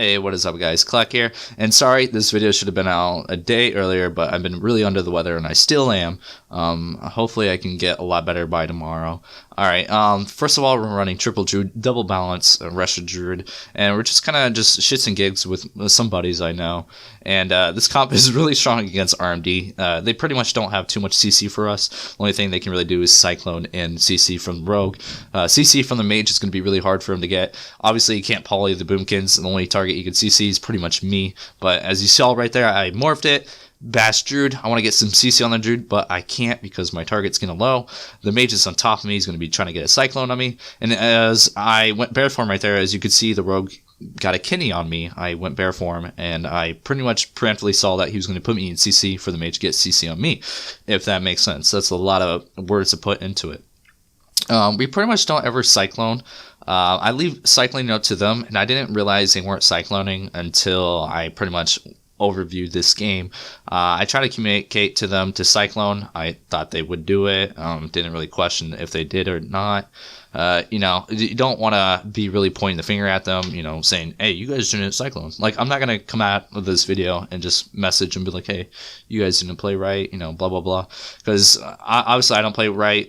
Hey, what is up guys, Claak here, and sorry this video should have been out a day earlier, but I've been really under the weather and I still am. Hopefully I can get a lot better by tomorrow. Alright, first of all we're running triple druid, double balance, Resto Druid, and we're just kinda just shits and gigs with some buddies I know. And this comp is really strong against RMD. They pretty much don't have too much CC for us. The only thing they can really do is Cyclone and CC from Rogue. CC from the Mage is going to be really hard for him to get. Obviously you can't poly the Boomkins, and the only target you can CC is pretty much me. But as you saw right there, I morphed it. Bash Druid. I want to get some CC on the Druid, but I can't because my target's getting low. The Mage is on top of me. He's going to be trying to get a Cyclone on me. And as I went bear form right there, as you could see, the Rogue got a kidney on me. I went bear form, and I pretty much preemptively saw that he was going to put me in CC for the Mage to get CC on me, if that makes sense. That's a lot of words to put into it. We pretty much don't ever Cyclone. I leave cycling up to them, and I didn't realize they weren't cycloning until I pretty much overviewed this game. I tried to communicate to them to cyclone. I thought they would do it. Didn't really question if they did or not. You know, you don't want to be really pointing the finger at them, you know, saying, hey, you guys didn't cyclone. Like, I'm not going to come out of this video and just message and be like, hey, you guys didn't play right, you know, blah, blah, blah. Because obviously I don't play right.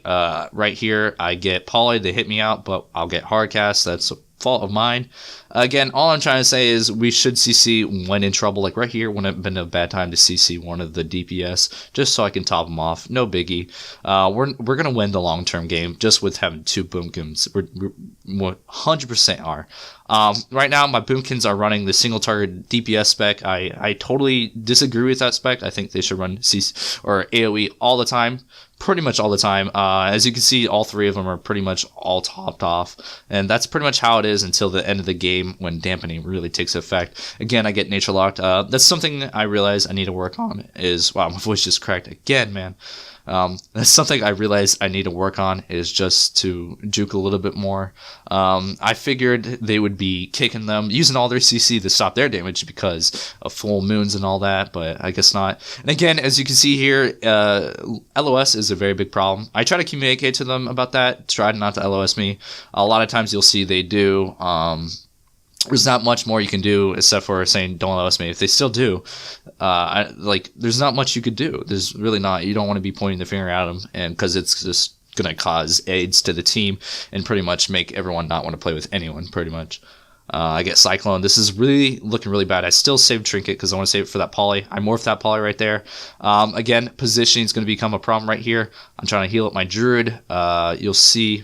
Right here, I get poly, they hit me out, but I'll get hardcast. That's a fault of mine. Again, all I'm trying to say is we should CC when in trouble. Like right here, wouldn't have been a bad time to CC one of the DPS just so I can top them off. No biggie. We're gonna win the long-term game just with having two Boomkins. We're 100% are. Right now, my Boomkins are running the single target DPS spec. I totally disagree with that spec. I think they should run CC or AoE all the time. Pretty much all the time. As you can see, all three of them are pretty much all topped off, and that's pretty much how it is until the end of the game when dampening really takes effect. Again, I get nature locked. That's something I realize I need to work on. Wow, my voice just cracked again, man. That's something I realized I need to work on, is just to juke a little bit more. I figured they would be kicking them, using all their CC to stop their damage because of full moons and all that, but I guess not. And again, as you can see here, LOS is a very big problem. I try to communicate to them about that, try not to LOS me. A lot of times you'll see they do. There's not much more you can do except for saying don't LOS me. If they still do, there's not much you could do. There's really not. You don't want to be pointing the finger at them, and because it's just gonna cause AIDS to the team and pretty much make everyone not want to play with anyone. Pretty much. I get Cyclone. This is really looking really bad. I still save Trinket because I want to save it for that poly. I morph that poly right there. Again, positioning is going to become a problem right here. I'm trying to heal up my Druid. You'll see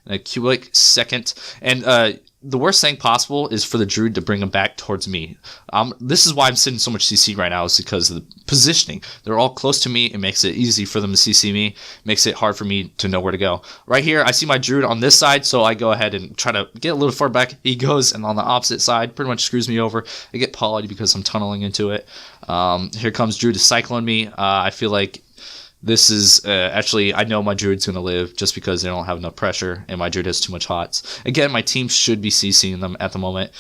in a quick second. And the worst thing possible is for the Druid to bring him back towards me. This is why I'm sitting so much CC right now, is because of the positioning. They're all close to me. It makes it easy for them to CC me. Makes it hard for me to know where to go. Right here, I see my Druid on this side, so I go ahead and try to get a little far back. He goes, and on the opposite side, pretty much screws me over. I get polyed because I'm tunneling into it. Here comes Druid to cyclone me. I feel like this is actually, I know my Druid's going to live just because they don't have enough pressure, and my Druid has too much HOTS. Again, my team should be CCing them at the moment.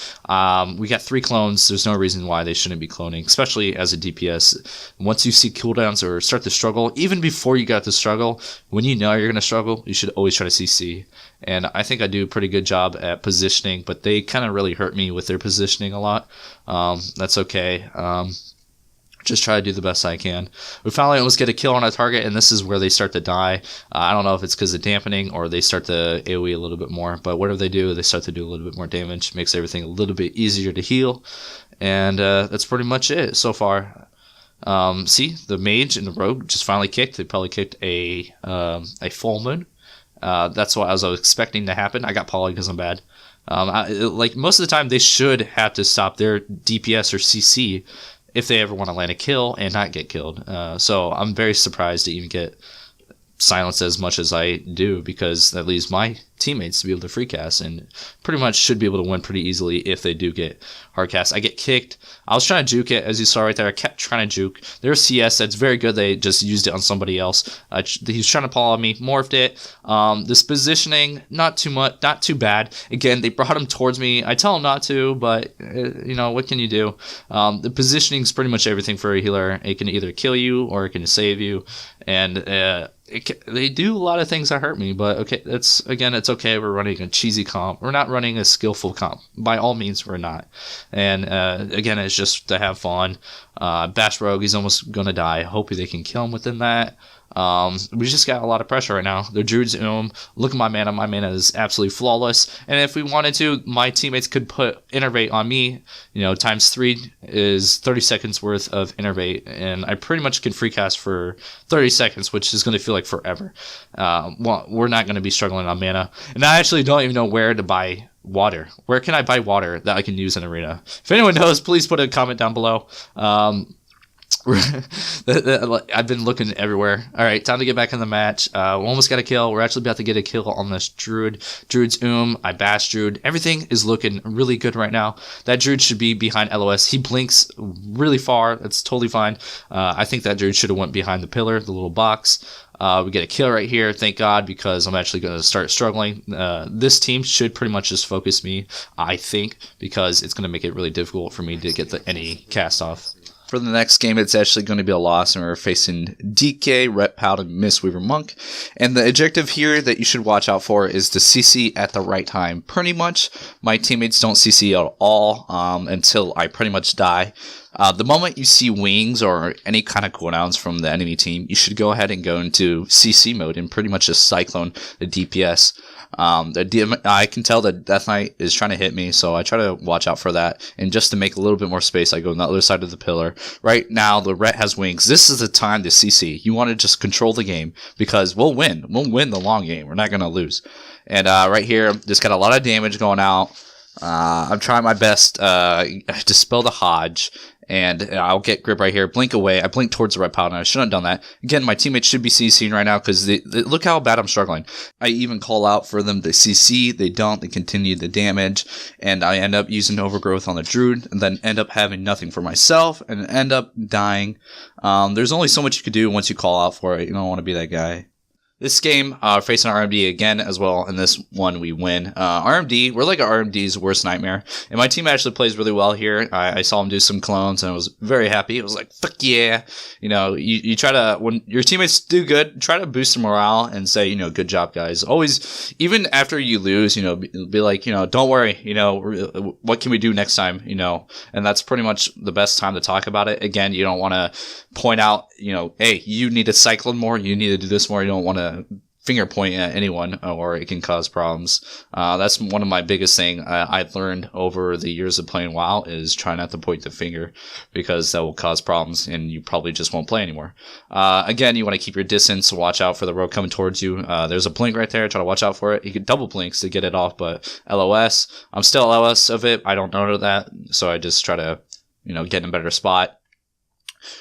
We got 3 clones. There's no reason why they shouldn't be cloning, especially as a DPS. Once you see cooldowns or start to struggle, even before you got to struggle, when you know you're going to struggle, you should always try to CC. And I think I do a pretty good job at positioning, but they kind of really hurt me with their positioning a lot. That's okay. Just try to do the best I can. We finally almost get a kill on a target, and this is where they start to die. I don't know if it's because of dampening or they start to AoE a little bit more, but whatever they do, they start to do a little bit more damage. Makes everything a little bit easier to heal, and that's pretty much it so far. See, the Mage and the Rogue just finally kicked. They probably kicked a full moon. That's what I was expecting to happen. I got poly because I'm bad. Like most of the time, they should have to stop their DPS or CC if they ever want to land a kill and not get killed. So I'm very surprised to even get silenced as much as I do, because that leaves my teammates to be able to free cast and pretty much should be able to win pretty easily if they do get hard cast. I get kicked. I was trying to juke it, as you saw right there. I kept trying to juke. There's CS that's very good. They just used it on somebody else. He was trying to pull on me, morphed it. This positioning, not too much, not too bad. Again, they brought him towards me. I tell him not to, but you know, what can you do? The positioning is pretty much everything for a healer. It can either kill you or it can save you. And they do a lot of things that hurt me, but okay, it's okay. We're running a cheesy comp. We're not running a skillful comp. By all means, we're not. And again, it's just to have fun. Bash Rogue, he's almost gonna die. Hopefully they can kill him within that. We just got a lot of pressure right now. The Druid's look at my mana. My mana is absolutely flawless. And if we wanted to, my teammates could put Innervate on me. Times 3 is 30 seconds worth of Innervate, and I pretty much can free cast for 30 seconds, which is going to feel like forever. Well, we're not going to be struggling on mana. And I actually don't even know where to buy water. Where can I buy water that I can use in Arena? If anyone knows, please put a comment down below. I've been looking everywhere. All right, time to get back in the match. We almost got a kill. We're actually about to get a kill on this Druid. Druid's I bashed Druid. Everything is looking really good right now. That Druid should be behind LOS. He blinks really far. That's totally fine. I think that Druid should have went behind the pillar, the little box. We get a kill right here, thank God, because I'm actually going to start struggling. This team should pretty much just focus me, I think, because it's going to make it really difficult for me to get any cast off. For the next game, it's actually going to be a loss, and we're facing DK, Ret Pout, and Mistweaver Monk. And the objective here that you should watch out for is to CC at the right time. Pretty much, my teammates don't CC at all until I pretty much die. The moment you see wings or any kind of cooldowns from the enemy team, you should go ahead and go into CC mode and pretty much just cyclone the DPS. I can tell that Death Knight is trying to hit me, so I try to watch out for that. And just to make a little bit more space, I go on the other side of the pillar. Right now, the Ret has wings. This is the time to CC. You want to just control the game because we'll win. We'll win the long game. We're not going to lose. And right here, just got a lot of damage going out. I'm trying my best to dispel the Hodge. And I'll get grip right here. Blink away. I blink towards the Red Powder. I shouldn't have done that. Again, my teammates should be CCing right now because look how bad I'm struggling. I even call out for them to CC. They don't. They continue the damage. And I end up using Overgrowth on the Druid and then end up having nothing for myself and end up dying. There's only so much you could do once you call out for it. You don't want to be that guy. This game, facing RMD again as well, and this one we win. RMD, we're like RMD's worst nightmare, and my team actually plays really well here. I saw him do some clones, and I was very happy. It was like, fuck yeah. You try to, when your teammates do good, try to boost their morale and say, good job, guys. Always, even after you lose, be like, don't worry, what can we do next time, and that's pretty much the best time to talk about it. Again, you don't want to point out, hey, you need to cyclone more, you need to do this more, you don't want to finger point at anyone or it can cause problems. That's one of my biggest thing I've learned over the years of playing WoW is try not to point the finger because that will cause problems and you probably just won't play anymore. Again, you want to keep your distance, watch out for the rogue coming towards you. There's a blink right there, try to watch out for it. You can double blinks to get it off, but LOS, I'm still LOS of it. I don't know that, so I just try to, get in a better spot.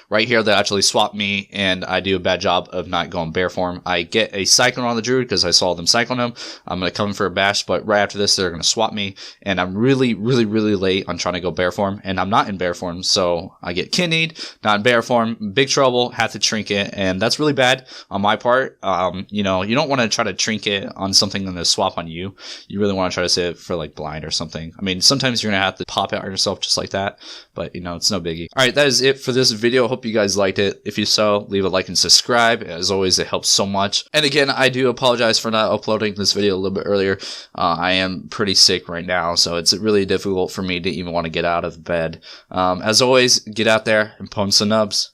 Right here, they actually swap me, and I do a bad job of not going bear form. I get a Cyclone on the Druid because I saw them cyclone him. I'm going to come in for a bash, but right after this, they're going to swap me, and I'm really, really, really late on trying to go bear form, and I'm not in bear form, so I get kidneyed, not in bear form, big trouble, have to trinket, and that's really bad on my part. You don't want to try to trinket on something and then swap on you. You really want to try to save it for like blind or something. I mean, sometimes you're going to have to pop out on yourself just like that, but it's no biggie. All right, that is it for this video. Hope you guys liked it. If you so, leave a like and subscribe. As always, it helps so much. And again, I do apologize for not uploading this video a little bit earlier. I am pretty sick right now, so it's really difficult for me to even want to get out of bed. As always, get out there and pwn some nubs.